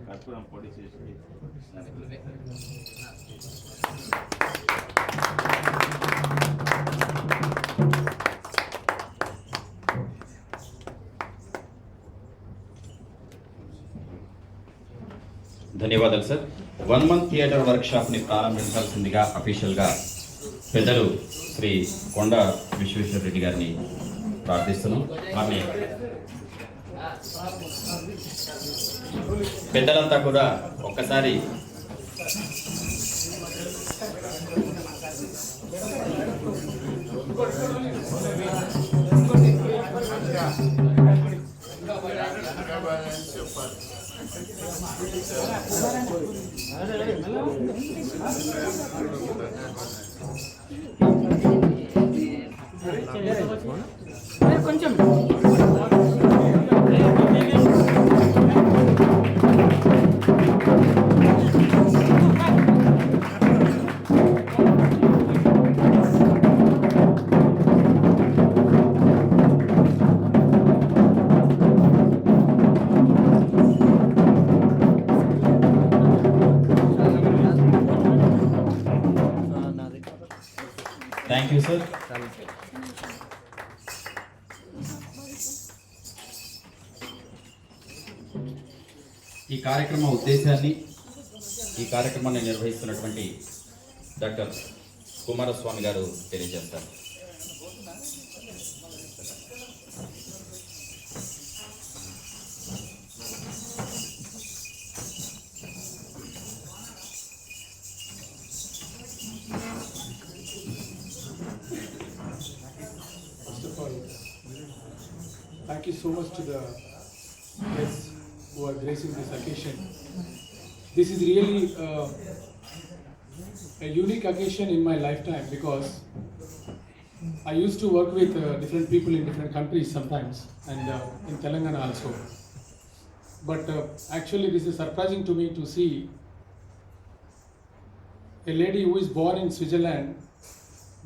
కర్పూరం పొడి చేసి ధన్యవాదాలు సార్. 1 మంత్ థియేటర్ వర్క్షాప్ని ప్రారంభించాల్సిందిగా అఫీషియల్గా పెద్దలు శ్రీ కొండ విశ్వేశ్వర రెడ్డి గారిని ప్రార్థిస్తున్నాం. వారిని పెద్దలంతా కూడా ఒక్కసారి కొంచెం థ్యాంక్ యూ సార్. ఈ కార్యక్రమ ఉద్దేశాన్ని, ఈ కార్యక్రమాన్ని నిర్వహిస్తున్నటువంటి డాక్టర్ కుమారస్వామి గారు తెలియజేస్తారు. Thank you so much to the guests who are gracing this occasion. This is really a unique occasion in my lifetime because I used to work with different people in different countries sometimes, and in Telangana also. But actually this is surprising to me to see a lady who is born in Switzerland,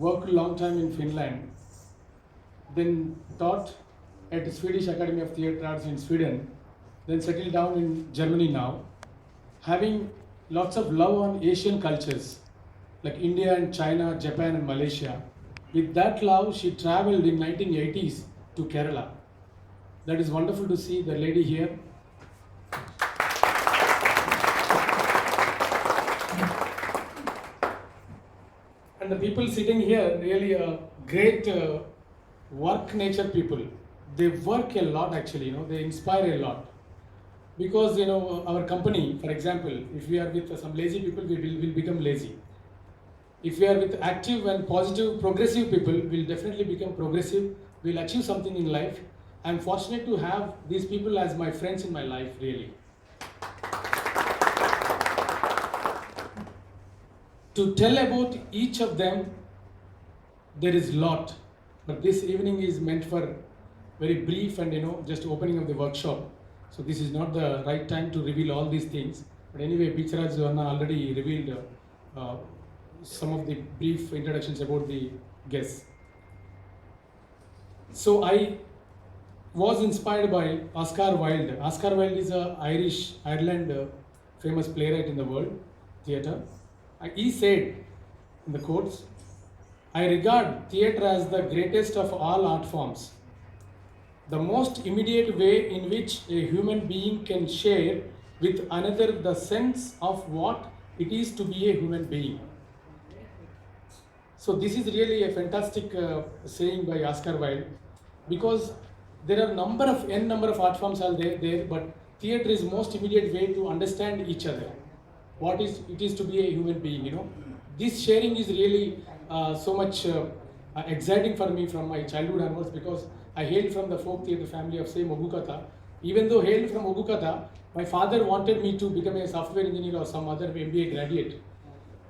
worked a long time in Finland, then taught at the Swedish Academy of Theatre Arts in Sweden, then settled down in Germany now, having lots of love on Asian cultures like India and China, Japan and Malaysia. With that love, she traveled in 1980s to Kerala. That is wonderful to see the lady here. And the people sitting here really are great work nature people. They work a lot actually, they inspire a lot. Because our company, for example, if we are with some lazy people, we will become lazy. If we are with active and positive, progressive people, we'll definitely become progressive. We'll achieve something in life. I'm fortunate to have these people as my friends in my life, really. To tell about each of them, there is lot. But this evening is meant for very brief and just opening of the workshop. So this is not the right time to reveal all these things. But anyway, Bicharaj Anna already revealed some of the brief introductions about the guests. So I was inspired by Oscar Wilde. Oscar Wilde is an Ireland famous playwright in the world, theatre. He said in the quotes, I regard theatre as the greatest of all art forms. The most immediate way in which a human being can share with another the sense of what it is to be a human being. So this is really a fantastic saying by Oscar Wilde, because there are n number of art forms are there, but theatre is most immediate way to understand each other. What is it is to be a human being, you know. This sharing is really so much exciting for me from my childhood onwards, because I hail from the folk theatre family of same Ogukata. Even though hailed from Ogukata, my father wanted me to become a software engineer or some other MBA graduate.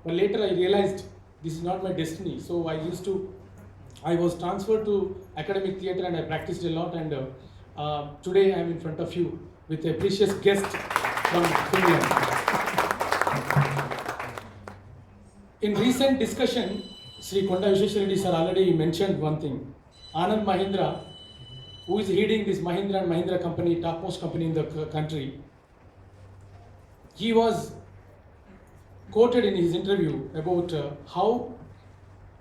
But later I realized this is not my destiny. So I was transferred to academic theatre and I practiced a lot. And today I am in front of you with a precious guest from Finland. In recent discussion, Sri Konda Vishweshwar Reddy sir already mentioned one thing. Anand Mahindra, who is heading this Mahindra and Mahindra company, topmost company in the country, he was quoted in his interview about how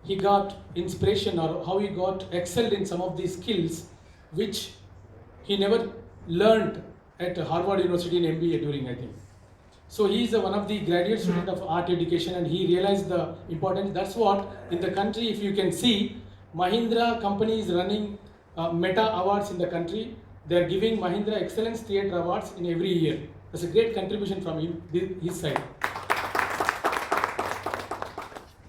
he got inspiration or how he got excelled in some of these skills which he never learned at Harvard University in MBA during, I think. So he is one of the graduate student of art education, and he realized the importance. That's what in the country, if you can see, Mahindra company is running Meta Awards in the country. They are giving Mahindra Excellence Theatre Awards in every year. That's a great contribution from him, his side.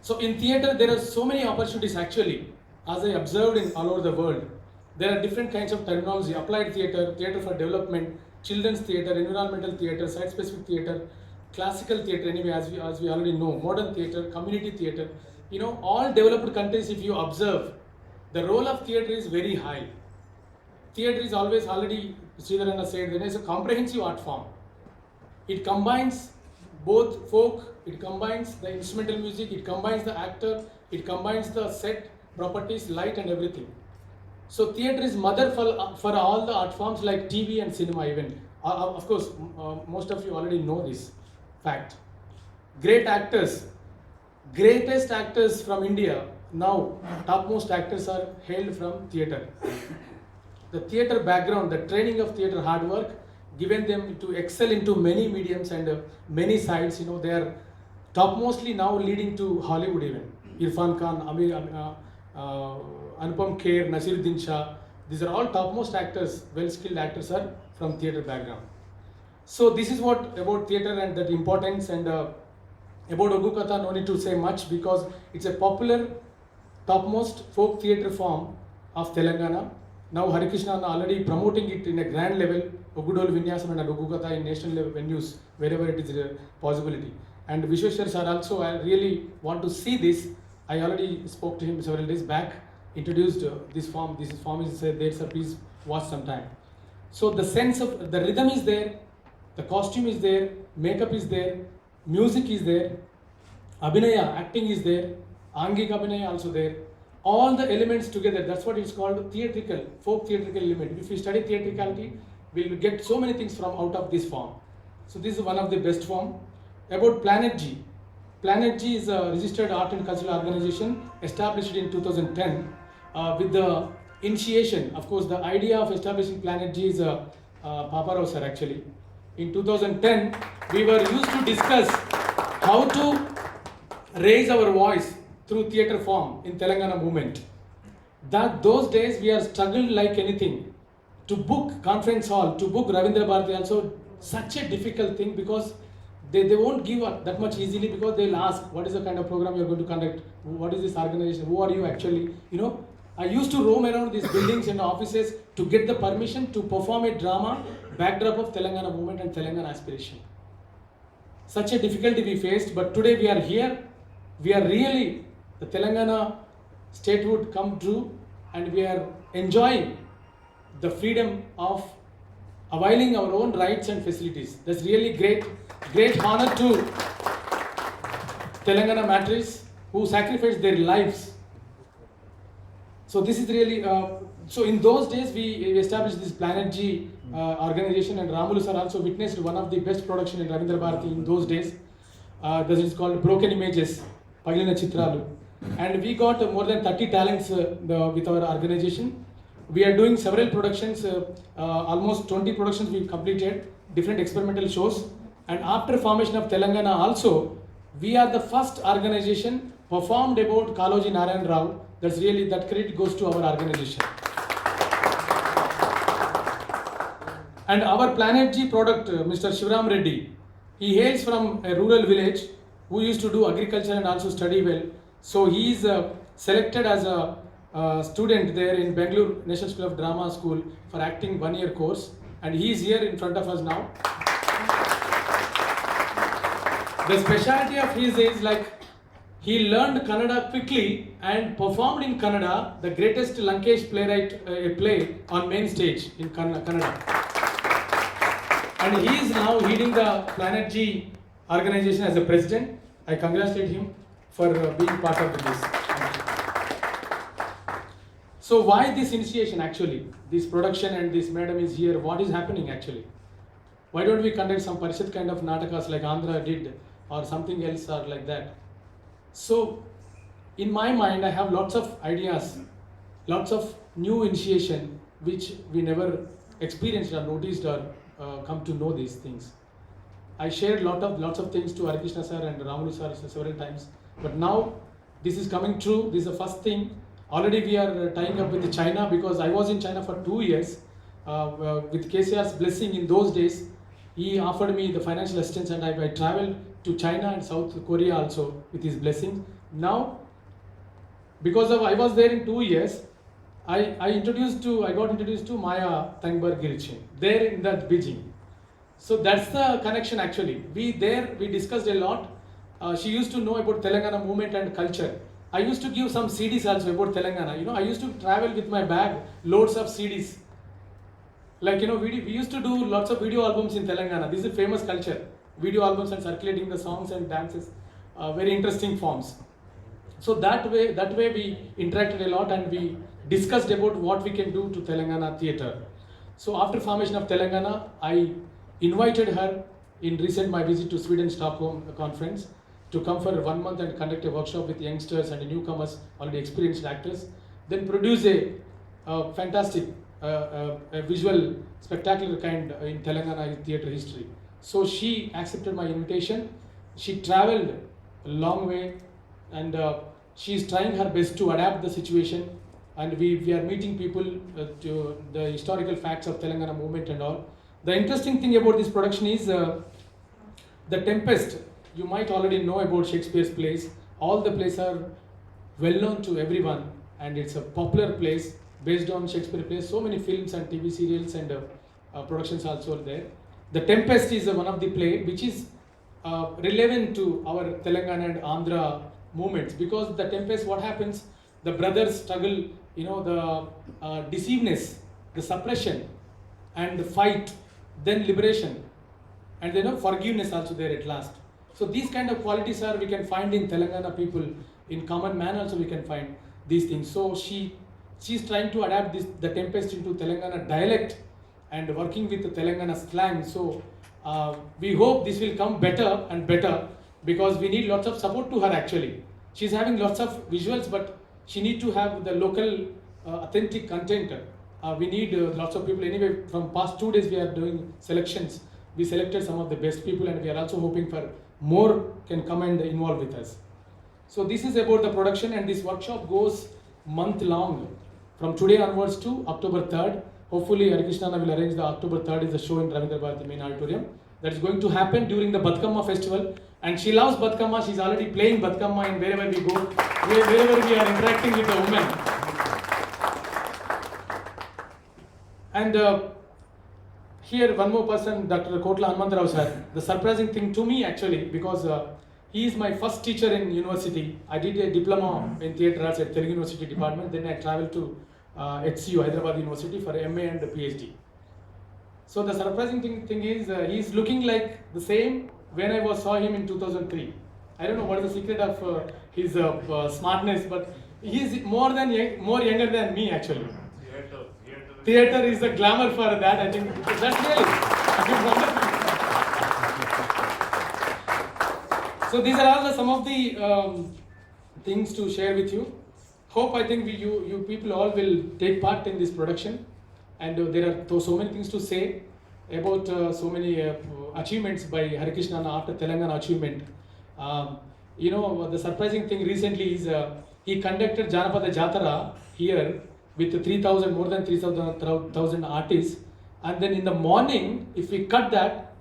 So in theatre, there are so many opportunities actually, as I observed in all over the world. There are different kinds of terminology: applied theatre, theatre for development, children's theatre, environmental theatre, site-specific theatre, classical theatre, anyway, as we already know, modern theatre, community theatre. You know, all developed countries, if you observe, the role of theatre is very high. Theatre is always, already Sridharana said, it is a comprehensive art form. It combines both folk, it combines the instrumental music, it combines the actor, it combines the set, properties, light and everything. So theatre is mother for all the art forms like TV and cinema even. Of course, most of you already know this fact. Great actors, greatest actors from India, now topmost actors are hailed from theatre. The theatre background, the training of theatre hard work, given them to excel into many mediums and many sides. You know, they are topmostly now leading to Hollywood even. Irfan Khan, Anupam Kher, Nasiruddin Shah, these are all topmost actors, well-skilled actors are from theatre background. So this is what about theatre and that importance, and about Ogukata no need to say much, because it's a popular topmost folk theatre form of Telangana. Now Hari Krishna already promoting it in a grand level, Ogudol Vinyasam and Ogukata in national level venues, wherever it is a possibility. And Vishweshwar sir also, I really want to see this. I already spoke to him several days back, introduced this form. This form is there, sir, please watch sometime. So the sense of the rhythm is there, the costume is there, makeup is there, music is there, Abhinaya, acting is there, Angik Abhinaya also there. All the elements together, that's what it's called theatrical, folk theatrical element. If we study theatricality, we'll get so many things from out of this form. So this is one of the best form. About Planet G. Planet G is a registered art and cultural organization established in 2010 with the initiation. Of course, the idea of establishing Planet G is Papa Rao sir actually. In 2010, we were used to discuss how to raise our voice through theatre form in Telangana movement. Those days we are struggled like anything. To book conference hall, to book Ravindra Bharati also such a difficult thing, because they won't give up that much easily, because they'll ask what is the kind of program you're going to conduct, what is this organization, who are you actually, you know. I used to roam around these buildings and offices to get the permission to perform a drama, backdrop of Telangana movement and Telangana aspiration. Such a difficulty we faced, but today we are here, we are really, the Telangana statehood come true, and we are enjoying the freedom of availing our own rights and facilities. That's really great honor to Telangana Matriz, who sacrificed their lives. So this is really, so in those days we established this Planet G organization, and Ramulu sir also witnessed one of the best production in Ravindra Bharati in those days. This is called Broken Images, Pagilina Chitralu. and we got more than 30 talents with our organization. We are doing several productions, almost 20 productions we've completed, different experimental shows. And after formation of Telangana also, we are the first organization performed about Kaloji Narayan Rao. That's really, that credit goes to our organization. And our Planet G product, Mr. Shivram Reddy, he hails from a rural village who used to do agriculture and also study well. So he is selected as a student there in Bangalore National School of Drama School for acting 1-year course, and he is here in front of us now. The specialty of his is like he learned Kannada quickly and performed in Kannada the greatest Lankesh playwright play on main stage in Kannada. And he is now leading the Planet G organization as a president. I congratulate him for being part of this. So why this initiation actually? This production and this madam is here. What is happening actually? Why don't we conduct some Parishad kind of natakas like Andhra did or something else or like that? So in my mind I have lots of ideas, lots of new initiation which we never experienced or noticed or come to know these things. I shared lots of things to Harikrishna sir and Ramulu sir several times, but now this is coming true. This is the first thing. Already we are tying up with China because I was in China for 2 years. With KCR's blessing in those days, he offered me the financial assistance and I traveled to China and South Korea also with his blessing. Now, because of I was there in 2 years, I got introduced to Maya Tangbar Girchin there in that Beijing. So that's the connection actually. We discussed a lot. She used to know about Telangana movement and culture. I used to give some CDs also about Telangana. You know, I used to travel with my bag, loads of CDs. Like, you know, we used to do lots of video albums in Telangana. This is a famous culture. Video albums and circulating the songs and dances, very interesting forms. So that way we interacted a lot and we discussed about what we can do to Telangana theatre. So after formation of Telangana, I invited her in my visit to Sweden Stockholm conference to come for 1 month and conduct a workshop with youngsters and newcomers, already experienced actors, then produce a fantastic a visual spectacular kind in Telangana theatre history. So she accepted my invitation. She traveled a long way and she is trying her best to adapt the situation, and we are meeting people to the historical facts of Telangana movement and all. The interesting thing about this production is The Tempest. You might already know about Shakespeare's plays. All the plays are well known to everyone and it's a popular place based on Shakespeare plays. So many films and TV serials and productions also are there. The Tempest is one of the play which is relevant to our Telangana and Andhra movements, because the Tempest, what happens, the brothers struggle, you know, the deceiveness, the suppression and the fight, then liberation, and then forgiveness also there at last. So these kind of qualities are we can find in Telangana people, in common man also we can find these things. So she's trying to adapt the Tempest into Telangana dialect and working with the Telangana slang. So we hope this will come better and better, because we need lots of support to her actually. She's having lots of visuals, but she need to have the local authentic content. We need lots of people. Anyway, from past 2 days we are doing selections. We selected some of the best people and we are also hoping for more can come and involve with us. So this is about the production, and this workshop goes month long from today onwards to October 3rd. Hopefully Harikrishna will arrange the October 3rd is the show in Ravindra Bharati main auditorium. That is going to happen during the Batkama festival, and she loves Batkama. She's already playing Batkama in wherever we go, wherever we are interacting with the women. And here one more person, Dr. Kotla Hanumantarao sir. The surprising thing to me actually, because he is my first teacher in university. I did a diploma in theatre arts at Telugu University department. Then I traveled to HCU, Hyderabad University, for MA and PhD. So the surprising thing is he is looking like the same when I saw him in 2003. I don't know what is the secret of his smartness, but he is more younger than me actually. Theatre is the glamour for that. I think that's really wonderful. So these are all some of the things to share with you. Hope I think you people all will take part in this production, and there are so many things to say about so many achievements by Harikrishna after Telangana achievement. You know, the surprising thing recently is he conducted Janapada Jatara here with more than 3,000 artists, and then in the morning, if we cut that,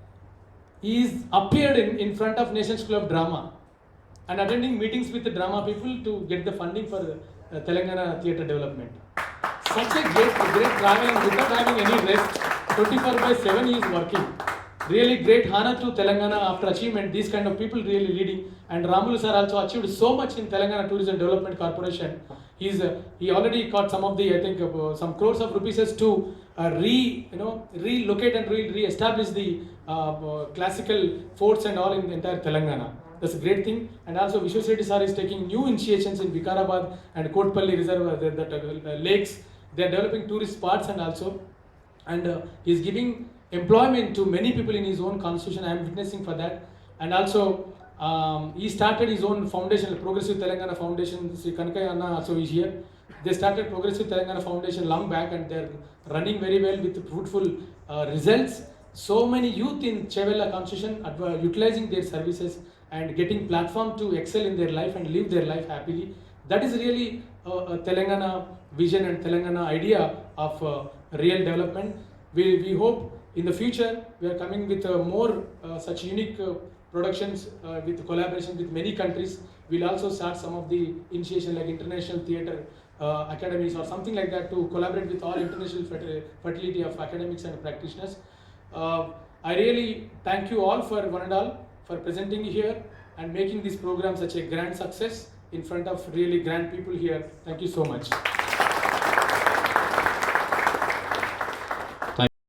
he is appeared in front of Nations School of Drama and attending meetings with the drama people to get the funding for Telangana theatre development. Such a great travel without having any rest. 24/7 he is working. Really great honor to Telangana after achievement. These kind of people really leading. And Ramulu sir also achieved so much in Telangana Tourism Development Corporation. He already got some of the, I think, some crores of rupees to relocate and re-establish the classical forts and all in the entire Telangana. That's a great thing. And also Vishweswar Reddy sir is taking new initiations in Vikarabad and Kotpalli Reserve, the lakes. They are developing tourist spots and he is giving employment to many people in his own constitution. I am witnessing for that. And also he started his own foundation, Progressive Telangana Foundation. Sri Kanakaya Anna also is here. They started Progressive Telangana Foundation long back, and they are running very well with fruitful results. So many youth in Chevella constitution utilizing their services and getting platform to excel in their life and live their life happily. That is really a Telangana vision and Telangana idea of real development. We hope in the future we are coming with more such unique productions with collaboration with many countries. We'll also start some of the initiation like international theatre academies or something like that to collaborate with all international fertility of academics and practitioners. I really thank you all for one and all for presenting here and making this program such a grand success in front of really grand people here. Thank you so much.